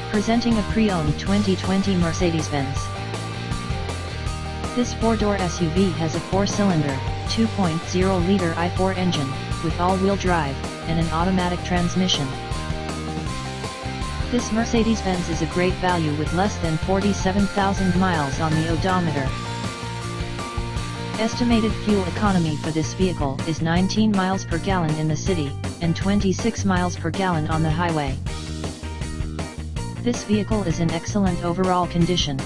Presenting a pre-owned 2020 Mercedes-Benz. This 4-door SUV has a 4-cylinder, 2.0-liter i4 engine, with all-wheel drive, and an automatic transmission. This Mercedes-Benz is a great value with less than 47,000 miles on the odometer. Estimated fuel economy for this vehicle is 19 miles per gallon in the city, and 26 miles per gallon on the highway. This vehicle is in excellent overall condition.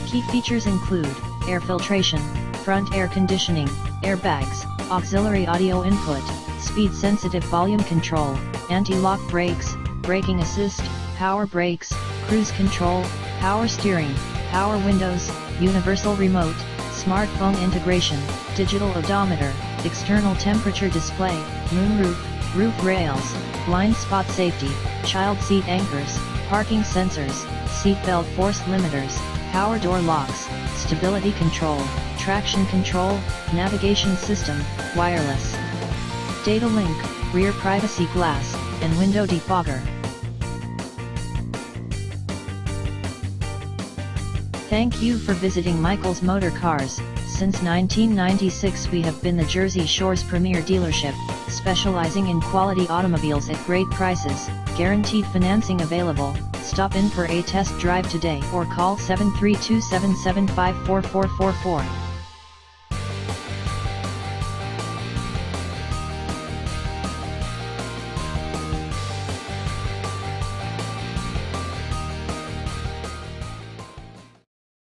Key features include air filtration, front air conditioning, airbags, auxiliary audio input, speed-sensitive volume control, anti-lock brakes, braking assist, power brakes, cruise control, power steering, power windows, universal remote, smartphone integration, digital odometer, external temperature display, moonroof, roof rails, blind spot safety, child seat anchors, parking sensors, seat belt force limiters, power door locks, stability control, traction control, navigation system, wireless data link, rear privacy glass, and window defogger. Thank you for visiting Michael's Motor Cars. Since 1996 we have been the Jersey Shore's premier dealership, specializing in quality automobiles at great prices, guaranteed financing available. Stop in for a test drive today or call 732-775-4444.